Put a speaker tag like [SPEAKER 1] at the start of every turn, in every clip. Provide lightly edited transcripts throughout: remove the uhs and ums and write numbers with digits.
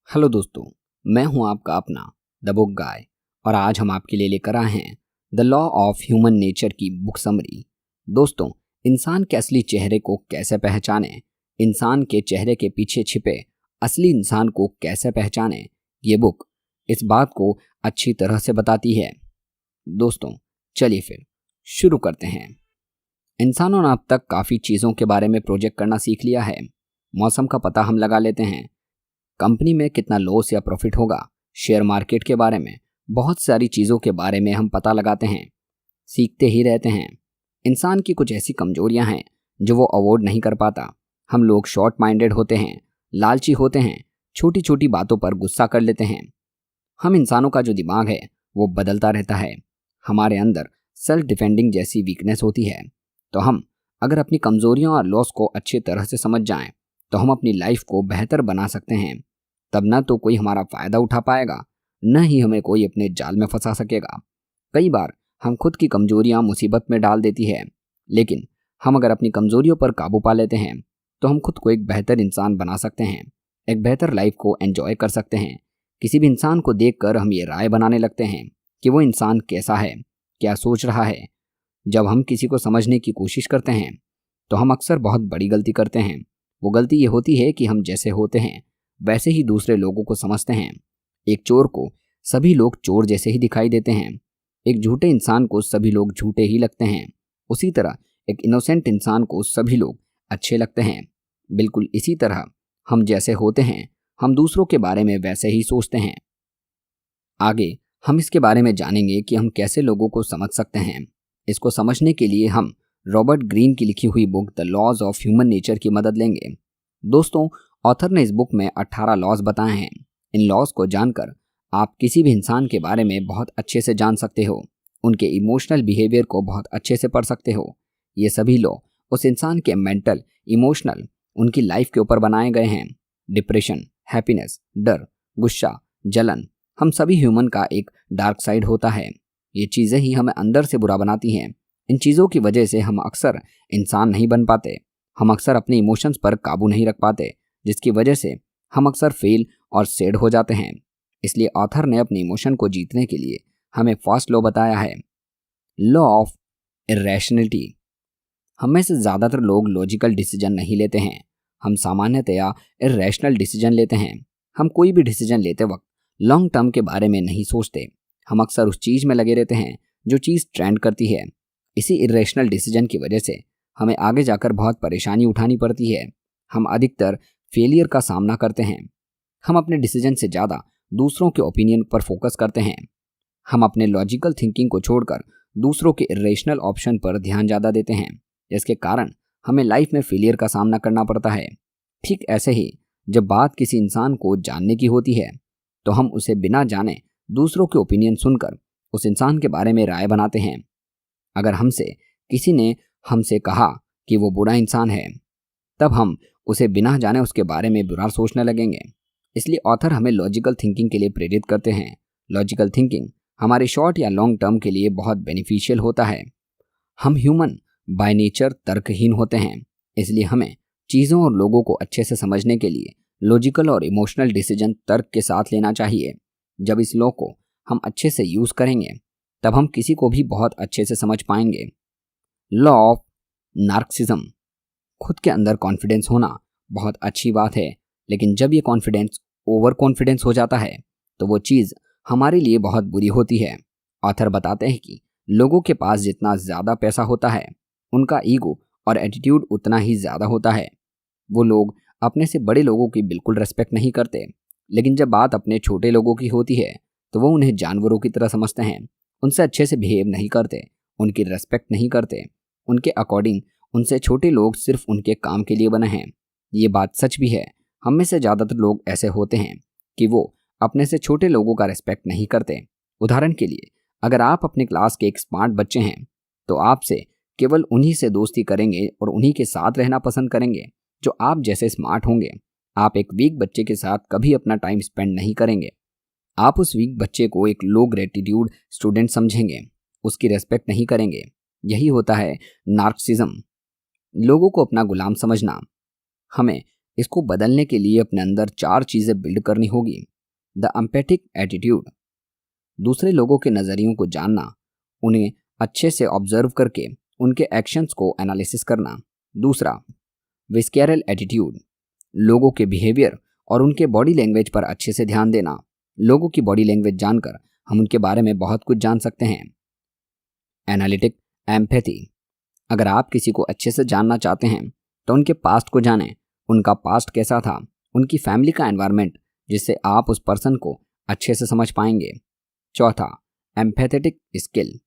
[SPEAKER 1] Hello दोस्तों, मैं हूं आपका अपना द बुक गाय और आज हम आपके लिए लेकर आए हैं the law of human nature की बुक समरी। दोस्तों, इंसान के असली चेहरे को कैसे पहचानें, इंसान के चेहरे के पीछे छिपे असली इंसान को कैसे पहचानें, ये बुक इस बात को अच्छी तरह से बताती है। दोस्तों, चलिए फिर शुरू करते हैं। इंसानों ने अब तक काफ़ी चीज़ों के बारे में प्रोजेक्ट करना सीख लिया है। मौसम का पता हम लगा लेते हैं, कंपनी में कितना लॉस या प्रॉफिट होगा, शेयर मार्केट के बारे में, बहुत सारी चीज़ों के बारे में हम पता लगाते हैं, सीखते ही रहते हैं। इंसान की कुछ ऐसी कमजोरियां हैं जो वो अवॉइड नहीं कर पाता। हम लोग शॉर्ट माइंडेड होते हैं, लालची होते हैं, छोटी छोटी बातों पर गुस्सा कर लेते हैं। हम इंसानों का जो दिमाग है वो बदलता रहता है। हमारे अंदर सेल्फ डिफेंडिंग जैसी वीकनेस होती है। तो हम अगर अपनी कमजोरियों और लॉस को अच्छी तरह से समझ जाएं तो हम अपनी लाइफ को बेहतर बना सकते हैं। तब न तो कोई हमारा फ़ायदा उठा पाएगा, न ही हमें कोई अपने जाल में फंसा सकेगा। कई बार हम खुद की कमजोरियां मुसीबत में डाल देती है, लेकिन हम अगर अपनी कमजोरियों पर काबू पा लेते हैं तो हम खुद को एक बेहतर इंसान बना सकते हैं, एक बेहतर लाइफ को एंजॉय कर सकते हैं। किसी भी इंसान को देखकर हम ये राय बनाने लगते हैं कि वो इंसान कैसा है, क्या सोच रहा है। जब हम किसी को समझने की कोशिश करते हैं तो हम अक्सर बहुत बड़ी गलती करते हैं। वो गलती ये होती है कि हम जैसे होते हैं वैसे ही दूसरे लोगों को समझते हैं। एक चोर को सभी लोग चोर जैसे ही दिखाई देते हैं, एक झूठे इंसान को सभी लोग झूठे ही लगते हैं। उसी तरह एक इनोसेंट इंसान को सभी लोग अच्छे लगते हैं। बिल्कुल इसी तरह हम जैसे होते हैं हम दूसरों के बारे में वैसे ही सोचते हैं। आगे हम इसके बारे में जानेंगे कि हम कैसे लोगों को समझ सकते हैं। इसको समझने के लिए हम रॉबर्ट ग्रीन की लिखी हुई book the laws of human nature की मदद लेंगे। दोस्तों, ऑथर ने इस बुक में 18 लॉज बताए हैं। इन लॉज को जानकर आप किसी भी इंसान के बारे में बहुत अच्छे से जान सकते हो, उनके इमोशनल बिहेवियर को बहुत अच्छे से पढ़ सकते हो। ये सभी लॉ उस इंसान के मेंटल, इमोशनल, उनकी लाइफ के ऊपर बनाए गए हैं। डिप्रेशन, हैप्पीनेस, डर, गुस्सा, जलन, हम सभी ह्यूमन का एक डार्क साइड होता है। ये चीज़ें ही हमें अंदर से बुरा बनाती हैं। इन चीज़ों की वजह से हम अक्सर इंसान नहीं बन पाते। हम अक्सर अपने इमोशंस पर काबू नहीं रख पाते, जिसकी वजह से हम अक्सर फेल और सैड हो जाते हैं। इसलिए ऑथर ने अपने इमोशन को जीतने के लिए हमें फर्स्ट लॉ बताया है, लॉ ऑफ इरेशनलिटी। हम में से ज़्यादातर लोग लॉजिकल डिसीजन नहीं लेते हैं, हम सामान्यतया इरेशनल डिसीजन लेते हैं। हम कोई भी डिसीजन लेते वक्त लॉन्ग टर्म के बारे में नहीं सोचते। हम अक्सर उस चीज़ में लगे रहते हैं जो चीज़ ट्रेंड करती है। इसी इरेशनल डिसीजन की वजह से हमें आगे जाकर बहुत परेशानी उठानी पड़ती है। हम अधिकतर फेलियर का सामना करते हैं। हम अपने डिसीजन से ज़्यादा दूसरों के ओपिनियन पर फोकस करते हैं। हम अपने लॉजिकल थिंकिंग को छोड़कर दूसरों के इरेशनल ऑप्शन पर ध्यान ज़्यादा देते हैं, जिसके कारण हमें लाइफ में फेलियर का सामना करना पड़ता है। ठीक ऐसे ही जब बात किसी इंसान को जानने की होती है तो हम उसे बिना जाने दूसरों के ओपिनियन सुनकर उस इंसान के बारे में राय बनाते हैं। अगर किसी ने हमसे कहा कि वो बुरा इंसान है, तब हम उसे बिना जाने उसके बारे में बुरा सोचने लगेंगे। इसलिए ऑथर हमें लॉजिकल थिंकिंग के लिए प्रेरित करते हैं। लॉजिकल थिंकिंग हमारे शॉर्ट या लॉन्ग टर्म के लिए बहुत बेनिफिशियल होता है। हम ह्यूमन बाय नेचर तर्कहीन होते हैं, इसलिए हमें चीज़ों और लोगों को अच्छे से समझने के लिए लॉजिकल और इमोशनल डिसीजन तर्क के साथ लेना चाहिए। जब इस लॉ को हम अच्छे से यूज़ करेंगे तब हम किसी को भी बहुत अच्छे से समझ पाएंगे। Law of narcissism. खुद के अंदर कॉन्फिडेंस होना बहुत अच्छी बात है, लेकिन जब ये कॉन्फिडेंस ओवर कॉन्फिडेंस हो जाता है तो वो चीज़ हमारे लिए बहुत बुरी होती है। ऑथर बताते हैं कि लोगों के पास जितना ज़्यादा पैसा होता है उनका ईगो और एटीट्यूड उतना ही ज़्यादा होता है। वो लोग अपने से बड़े लोगों की बिल्कुल रेस्पेक्ट नहीं करते, लेकिन जब बात अपने छोटे लोगों की होती है तो वो उन्हें जानवरों की तरह समझते हैं, उनसे अच्छे से बिहेव नहीं करते, उनकी रेस्पेक्ट नहीं करते। उनके अकॉर्डिंग उनसे छोटे लोग सिर्फ उनके काम के लिए बने हैं। ये बात सच भी है। हम में से ज़्यादातर लोग ऐसे होते हैं कि वो अपने से छोटे लोगों का रेस्पेक्ट नहीं करते। उदाहरण के लिए, अगर आप अपने क्लास के एक स्मार्ट बच्चे हैं तो आपसे केवल उन्हीं से दोस्ती करेंगे और उन्हीं के साथ रहना पसंद करेंगे जो आप जैसे स्मार्ट होंगे। आप एक वीक बच्चे के साथ कभी अपना टाइम स्पेंड नहीं करेंगे। आप उस वीक बच्चे को एक लो ग्रेटिट्यूड स्टूडेंट समझेंगे, उसकी रेस्पेक्ट नहीं करेंगे। यही होता है नार्सिसिज्म, लोगों को अपना गुलाम समझना। हमें इसको बदलने के लिए अपने अंदर 4 चीज़ें बिल्ड करनी होगी। द एम्पैथिक एटीट्यूड, दूसरे लोगों के नज़रियों को जानना, उन्हें अच्छे से ऑब्जर्व करके उनके एक्शंस को एनालिसिस करना। दूसरा, विस्कैरल एटीट्यूड, लोगों के बिहेवियर और उनके बॉडी लैंग्वेज पर अच्छे से ध्यान देना। लोगों की बॉडी लैंग्वेज जानकर हम उनके बारे में बहुत कुछ जान सकते हैं। एनालिटिक एम्पैथी, अगर आप किसी को अच्छे से जानना चाहते हैं तो उनके पास्ट को जानें, उनका पास्ट कैसा था, उनकी फैमिली का एनवायरनमेंट, जिससे आप उस पर्सन को अच्छे से समझ पाएंगे। चौथा, एम्पैथेटिक स्किल,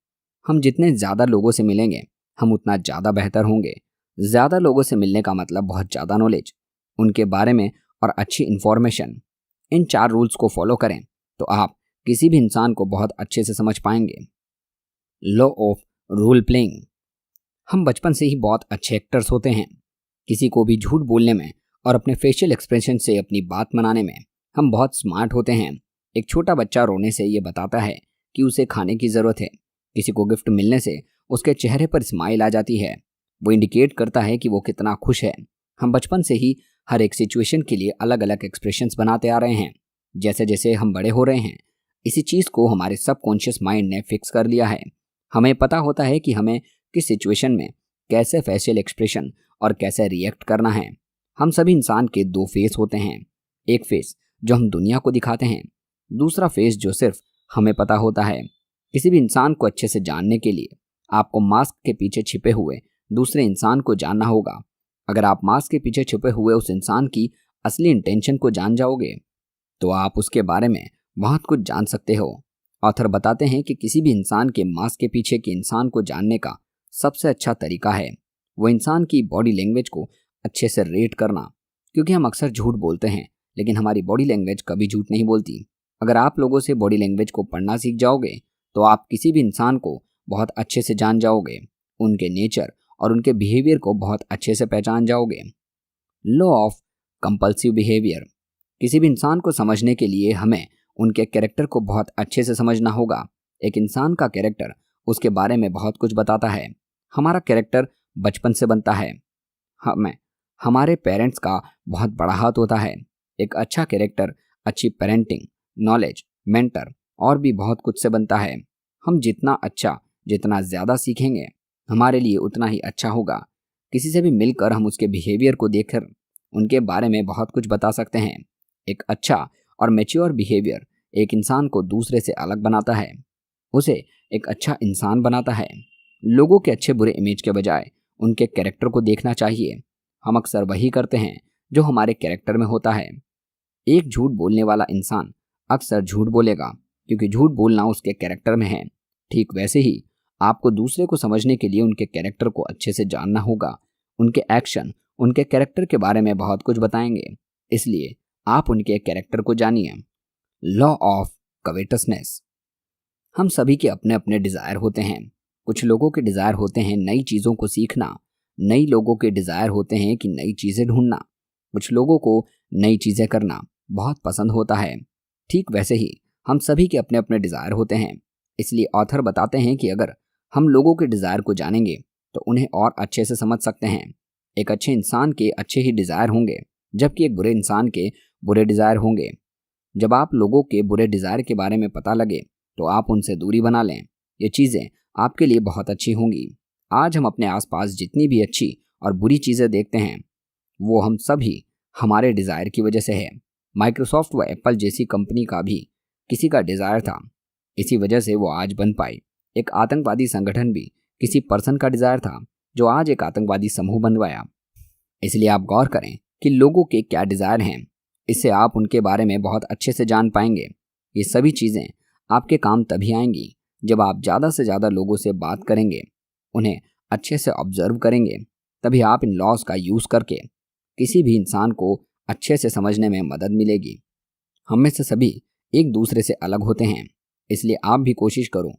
[SPEAKER 1] हम जितने ज़्यादा लोगों से मिलेंगे हम उतना ज़्यादा बेहतर होंगे। ज़्यादा लोगों से मिलने का मतलब बहुत ज़्यादा नॉलेज, उनके बारे में और अच्छी इन्फॉर्मेशन। इन 4 रूल्स को फॉलो करें तो आप किसी भी इंसान को बहुत अच्छे से समझ पाएंगे। लॉ ऑफ रोल प्लेइंग, हम बचपन से ही बहुत अच्छे एक्टर्स होते हैं। किसी को भी झूठ बोलने में और अपने फेशियल एक्सप्रेशन से अपनी बात मनाने में हम बहुत स्मार्ट होते हैं। एक छोटा बच्चा रोने से ये बताता है कि उसे खाने की ज़रूरत है। किसी को गिफ्ट मिलने से उसके चेहरे पर स्माइल आ जाती है, वो इंडिकेट करता है कि वो कितना खुश है। हम बचपन से ही हर एक सिचुएशन के लिए अलग अलग एक्सप्रेशंस बनाते आ रहे हैं। जैसे जैसे हम बड़े हो रहे हैं, इसी चीज़ को हमारे सबकॉन्शियस माइंड ने फिक्स कर लिया है। हमें पता होता है कि हमें किस सिचुएशन में कैसे फेशियल एक्सप्रेशन और कैसे रिएक्ट करना है। हम सभी इंसान के 2 फेस होते हैं, एक फेस जो हम दुनिया को दिखाते हैं, दूसरा फेस जो सिर्फ हमें पता होता है। किसी भी इंसान को अच्छे से जानने के लिए आपको मास्क के पीछे छिपे हुए दूसरे इंसान को जानना होगा। अगर आप मास्क के पीछे छिपे हुए उस इंसान की असली इंटेंशन को जान जाओगे तो आप उसके बारे में बहुत कुछ जान सकते हो। ऑथर बताते हैं कि किसी भी इंसान के मास्क के पीछे के इंसान को जानने का सबसे अच्छा तरीका है वो इंसान की बॉडी लैंग्वेज को अच्छे से रेट करना, क्योंकि हम अक्सर झूठ बोलते हैं लेकिन हमारी बॉडी लैंग्वेज कभी झूठ नहीं बोलती। अगर आप लोगों से बॉडी लैंग्वेज को पढ़ना सीख जाओगे तो आप किसी भी इंसान को बहुत अच्छे से जान जाओगे, उनके नेचर और उनके बिहेवियर को बहुत अच्छे से पहचान जाओगे। लॉ ऑफ कंपल्सिव बिहेवियर, किसी भी इंसान को समझने के लिए हमें उनके कैरेक्टर को बहुत अच्छे से समझना होगा। एक इंसान का कैरेक्टर उसके बारे में बहुत कुछ बताता है। हमारा कैरेक्टर बचपन से बनता है, हमें हमारे पेरेंट्स का बहुत बड़ा हाथ होता है। एक अच्छा कैरेक्टर अच्छी पेरेंटिंग, नॉलेज, मेंटर और भी बहुत कुछ से बनता है। हम जितना ज़्यादा सीखेंगे हमारे लिए उतना ही अच्छा होगा। किसी से भी मिलकर हम उसके बिहेवियर को देखकर उनके बारे में बहुत कुछ बता सकते हैं। एक अच्छा और मैच्योर बिहेवियर एक इंसान को दूसरे से अलग बनाता है, उसे एक अच्छा इंसान बनाता है। लोगों के अच्छे बुरे इमेज के बजाय उनके कैरेक्टर को देखना चाहिए। हम अक्सर वही करते हैं जो हमारे कैरेक्टर में होता है। एक झूठ बोलने वाला इंसान अक्सर झूठ बोलेगा क्योंकि झूठ बोलना उसके कैरेक्टर में है। ठीक वैसे ही आपको दूसरे को समझने के लिए उनके कैरेक्टर को अच्छे से जानना होगा। उनके एक्शन उनके कैरेक्टर के बारे में बहुत कुछ बताएंगे, इसलिए आप उनके कैरेक्टर को जानिए। लॉ ऑफ कवेटसनेस, हम सभी के अपने अपने डिज़ायर होते हैं। कुछ लोगों के डिज़ायर होते हैं नई चीज़ों को सीखना, नई लोगों के डिज़ायर होते हैं कि नई चीज़ें ढूंढना। कुछ लोगों को नई चीज़ें करना बहुत पसंद होता है। ठीक वैसे ही हम सभी के अपने अपने डिज़ायर होते हैं, इसलिए ऑथर बताते हैं कि अगर हम लोगों के डिज़ायर को जानेंगे तो उन्हें और अच्छे से समझ सकते हैं। एक अच्छे इंसान के अच्छे ही डिज़ायर होंगे जबकि एक बुरे इंसान के बुरे डिज़ायर होंगे। जब आप लोगों के बुरे डिज़ायर के बारे में पता लगे तो आप उनसे दूरी बना लें। ये चीज़ें आपके लिए बहुत अच्छी होंगी। आज हम अपने आसपास जितनी भी अच्छी और बुरी चीज़ें देखते हैं वो हम सभी हमारे डिज़ायर की वजह से है। माइक्रोसॉफ्ट व एप्पल जैसी कंपनी का भी किसी का डिज़ायर था, इसी वजह से वो आज बन पाई। एक आतंकवादी संगठन भी किसी पर्सन का डिज़ायर था जो आज एक आतंकवादी समूह बन गया। इसलिए आप गौर करें कि लोगों के क्या डिज़ायर हैं, इससे आप उनके बारे में बहुत अच्छे से जान पाएंगे। ये सभी चीज़ें आपके काम तभी आएंगी जब आप ज़्यादा से ज़्यादा लोगों से बात करेंगे, उन्हें अच्छे से ऑब्जर्व करेंगे। तभी आप इन लॉज का यूज़ करके किसी भी इंसान को अच्छे से समझने में मदद मिलेगी। हम में से सभी एक दूसरे से अलग होते हैं, इसलिए आप भी कोशिश करो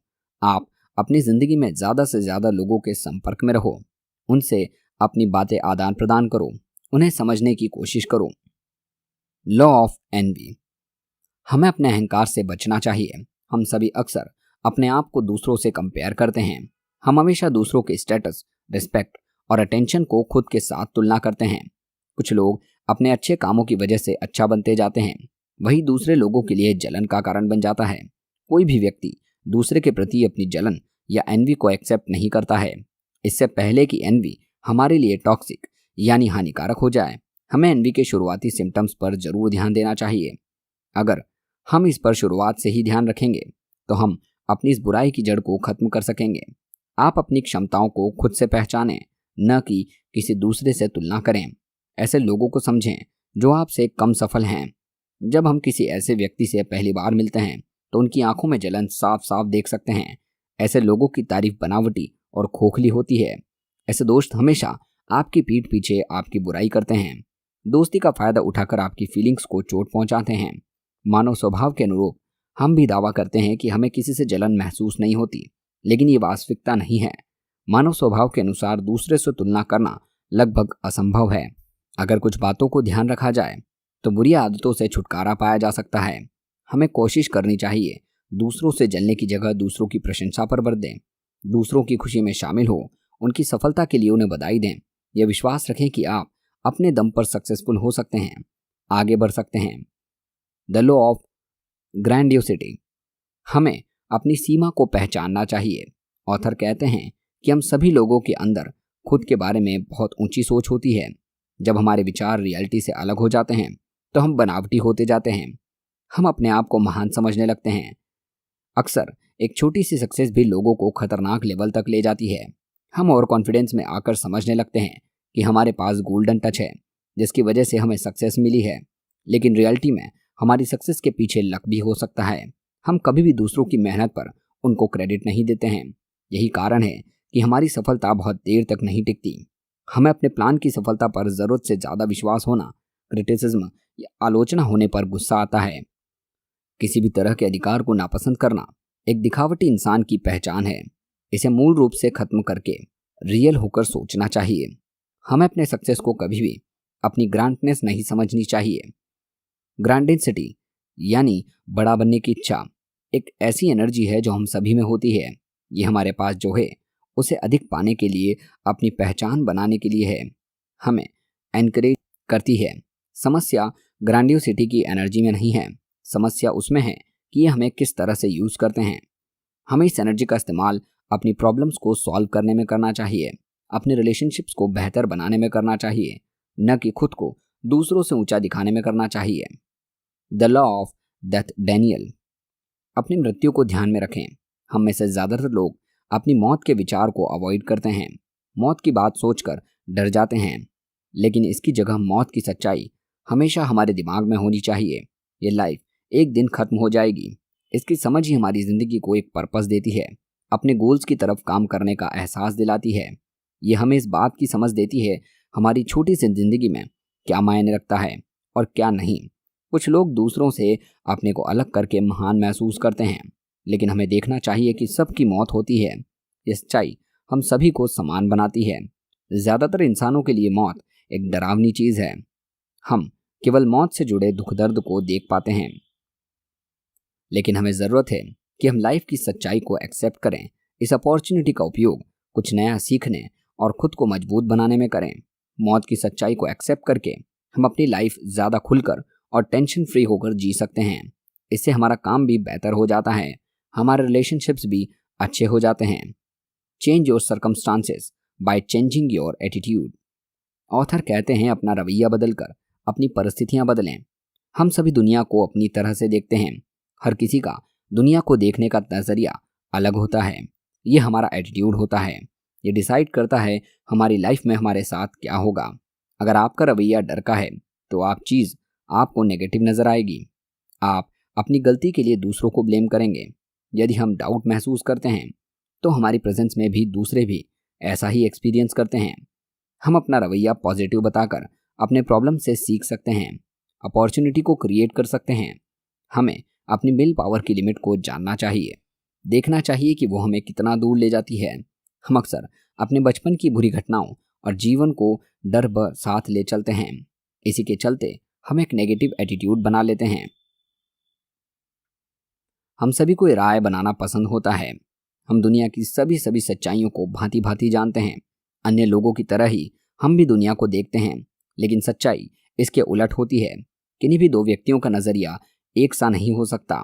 [SPEAKER 1] आप अपनी ज़िंदगी में ज़्यादा से ज़्यादा लोगों के संपर्क में रहो, उनसे अपनी बातें आदान प्रदान करो, उन्हें समझने की कोशिश करो। लॉ ऑफ एनवी, हमें अपने अहंकार से बचना चाहिए। हम सभी अक्सर अपने आप को दूसरों से कंपेयर करते हैं। हम हमेशा दूसरों के स्टेटस, रिस्पेक्ट और अटेंशन को खुद के साथ तुलना करते हैं। कुछ लोग अपने अच्छे कामों की वजह से अच्छा बनते जाते हैं, वही दूसरे लोगों के लिए जलन का कारण बन जाता है। कोई भी व्यक्ति दूसरे के प्रति अपनी जलन या एनवी को एक्सेप्ट नहीं करता है। इससे पहले कि एनवी हमारे लिए टॉक्सिक यानी हानिकारक हो जाए, हमें एनवी के शुरुआती सिम्टम्स पर जरूर ध्यान देना चाहिए। अगर हम इस पर शुरुआत से ही ध्यान रखेंगे तो हम अपनी इस बुराई की जड़ को खत्म कर सकेंगे। आप अपनी क्षमताओं को खुद से पहचानें, न कि किसी दूसरे से तुलना करें। ऐसे लोगों को समझें जो आपसे कम सफल हैं। जब हम किसी ऐसे व्यक्ति से पहली बार मिलते हैं तो उनकी आंखों में जलन साफ साफ देख सकते हैं। ऐसे लोगों की तारीफ बनावटी और खोखली होती है। ऐसे दोस्त हमेशा आपकी पीठ पीछे आपकी बुराई करते हैं, दोस्ती का फायदा उठाकर आपकी फीलिंग्स को चोट पहुंचाते हैं। मानव स्वभाव के अनुरूप हम भी दावा करते हैं कि हमें किसी से जलन महसूस नहीं होती, लेकिन ये वास्तविकता नहीं है। मानव स्वभाव के अनुसार दूसरे से तुलना करना लगभग असंभव है। अगर कुछ बातों को ध्यान रखा जाए तो बुरी आदतों से छुटकारा पाया जा सकता है। हमें कोशिश करनी चाहिए दूसरों से जलने की जगह दूसरों की प्रशंसा पर बल दें, दूसरों की खुशी में शामिल हो, उनकी सफलता के लिए उन्हें बधाई दें। यह विश्वास रखें कि आप अपने दम पर सक्सेसफुल हो सकते हैं, आगे बढ़ सकते हैं। The law of grandiosity. हमें अपनी सीमा को पहचानना चाहिए। ऑथर कहते हैं कि हम सभी लोगों के अंदर खुद के बारे में बहुत ऊंची सोच होती है। जब हमारे विचार रियलिटी से अलग हो जाते हैं तो हम बनावटी होते जाते हैं। हम अपने आप को महान समझने लगते हैं। अक्सर एक छोटी सी सक्सेस भी लोगों को खतरनाक लेवल तक ले जाती है। हम ओवर कॉन्फिडेंस में आकर समझने लगते हैं कि हमारे पास गोल्डन टच है जिसकी वजह से हमें सक्सेस मिली है, लेकिन रियलिटी में हमारी सक्सेस के पीछे लक भी हो सकता है। हम कभी भी दूसरों की मेहनत पर उनको क्रेडिट नहीं देते हैं। यही कारण है कि हमारी सफलता बहुत देर तक नहीं टिकती। हमें अपने प्लान की सफलता पर ज़रूरत से ज़्यादा विश्वास होना, क्रिटिसिज्म या आलोचना होने पर गुस्सा आता है। किसी भी तरह के अधिकार को नापसंद करना एक दिखावटी इंसान की पहचान है। इसे मूल रूप से खत्म करके रियल होकर सोचना चाहिए। हमें अपने सक्सेस को कभी भी अपनी ग्रांटनेस नहीं समझनी चाहिए। ग्रांडेंसिटी यानी बड़ा बनने की इच्छा एक ऐसी एनर्जी है जो हम सभी में होती है। ये हमारे पास जो है उसे अधिक पाने के लिए, अपनी पहचान बनाने के लिए है, हमें एनकरेज करती है। समस्या ग्रांडियोसिटी की एनर्जी में नहीं है, समस्या उसमें है कि ये हमें किस तरह से यूज़ करते हैं। हमें इस एनर्जी का इस्तेमाल अपनी प्रॉब्लम्स को सॉल्व करने में करना चाहिए, अपने रिलेशनशिप्स को बेहतर बनाने में करना चाहिए, न कि खुद को दूसरों से ऊंचा दिखाने में करना चाहिए। The law of death Daniel. अपनी मृत्यु को ध्यान में रखें। हम में से ज़्यादातर लोग अपनी मौत के विचार को अवॉइड करते हैं, मौत की बात सोचकर डर जाते हैं, लेकिन इसकी जगह मौत की सच्चाई हमेशा हमारे दिमाग में होनी चाहिए। ये लाइफ एक दिन खत्म हो जाएगी। इसकी समझ ही हमारी ज़िंदगी को एक पर्पस देती है, अपने गोल्स की तरफ काम करने का एहसास दिलाती है। ये हमें इस बात की समझ देती है हमारी छोटी सी ज़िंदगी में क्या मायने रखता है और क्या नहीं। कुछ लोग दूसरों से अपने को अलग करके महान महसूस करते हैं, लेकिन हमें देखना चाहिए कि सबकी मौत होती है। ये सच्चाई हम सभी को समान बनाती है। ज़्यादातर इंसानों के लिए मौत एक डरावनी चीज़ है। हम केवल मौत से जुड़े दुख दर्द को देख पाते हैं, लेकिन हमें ज़रूरत है कि हम लाइफ की सच्चाई को एक्सेप्ट करें। इस अपॉर्चुनिटी का उपयोग कुछ नया सीखने और खुद को मजबूत बनाने में करें। मौत की सच्चाई को एक्सेप्ट करके हम अपनी लाइफ ज़्यादा खुलकर और टेंशन फ्री होकर जी सकते हैं। इससे हमारा काम भी बेहतर हो जाता है, हमारे रिलेशनशिप्स भी अच्छे हो जाते हैं। Change your circumstances by changing your attitude. Author कहते हैं अपना रवैया बदलकर अपनी परिस्थितियां बदलें। हम सभी दुनिया को अपनी तरह से देखते हैं। हर किसी का दुनिया को देखने का नज़रिया अलग होता है। ये हमारा एटीट्यूड होता है। ये डिसाइड करता है हमारी लाइफ में हमारे साथ क्या होगा। अगर आपका रवैया डर का है तो आपको नेगेटिव नज़र आएगी। आप अपनी गलती के लिए दूसरों को ब्लेम करेंगे। यदि हम डाउट महसूस करते हैं तो हमारी प्रेजेंस में भी दूसरे भी ऐसा ही एक्सपीरियंस करते हैं। हम अपना रवैया पॉजिटिव बताकर अपने प्रॉब्लम से सीख सकते हैं, अपॉर्चुनिटी को क्रिएट कर सकते हैं। हमें अपनी विल पावर की लिमिट को जानना चाहिए, देखना चाहिए कि वो हमें कितना दूर ले जाती है। हम अक्सर अपने बचपन की बुरी घटनाओं और जीवन को डर ब साथ ले चलते हैं। इसी के चलते हम एक नेगेटिव एटीट्यूड बना लेते हैं। हम सभी को राय बनाना पसंद होता है। हम दुनिया की सभी सच्चाइयों को भांति भांति जानते हैं। अन्य लोगों की तरह ही हम भी दुनिया को देखते हैं, लेकिन सच्चाई इसके उलट होती है। किन्हीं भी दो व्यक्तियों का नज़रिया एक सा नहीं हो सकता।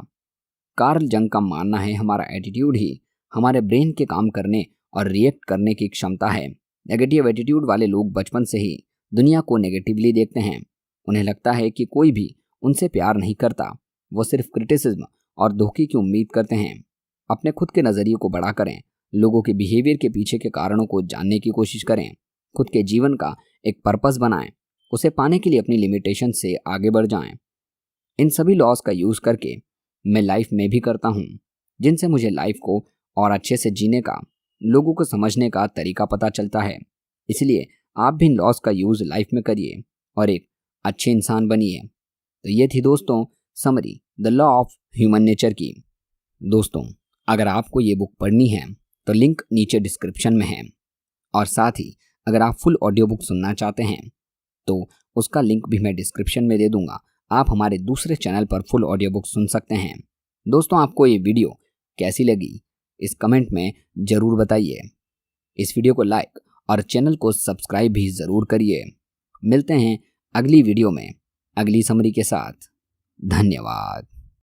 [SPEAKER 1] कार्ल जंग का मानना है हमारा एटीट्यूड ही हमारे ब्रेन के काम करने और रिएक्ट करने की क्षमता है। नेगेटिव एटीट्यूड वाले लोग बचपन से ही दुनिया को नेगेटिवली देखते हैं। उन्हें लगता है कि कोई भी उनसे प्यार नहीं करता, वो सिर्फ क्रिटिसिज्म और धोखे की उम्मीद करते हैं। अपने खुद के नज़रिए को बड़ा करें, लोगों के बिहेवियर के पीछे के कारणों को जानने की कोशिश करें, खुद के जीवन का एक पर्पस बनाएं, उसे पाने के लिए अपनी लिमिटेशन से आगे बढ़ जाएं। इन सभी लॉज का यूज़ करके मैं लाइफ में भी करता हूँ, जिनसे मुझे लाइफ को और अच्छे से जीने का, लोगों को समझने का तरीका पता चलता है। इसलिए आप भी इन लॉज का यूज़ लाइफ में करिए और एक अच्छे इंसान बनिए। तो ये थी दोस्तों summary the law of human nature की। दोस्तों, अगर आपको ये बुक पढ़नी है तो लिंक नीचे डिस्क्रिप्शन में है, और साथ ही अगर आप फुल ऑडियो बुक सुनना चाहते हैं तो उसका लिंक भी मैं डिस्क्रिप्शन में दे दूंगा। आप हमारे दूसरे चैनल पर फुल ऑडियो बुक सुन सकते हैं। दोस्तों, आपको ये वीडियो कैसी लगी इस कमेंट में ज़रूर बताइए। इस वीडियो को लाइक और चैनल को सब्सक्राइब भी ज़रूर करिए। मिलते हैं अगली वीडियो में अगली समरी के साथ। धन्यवाद।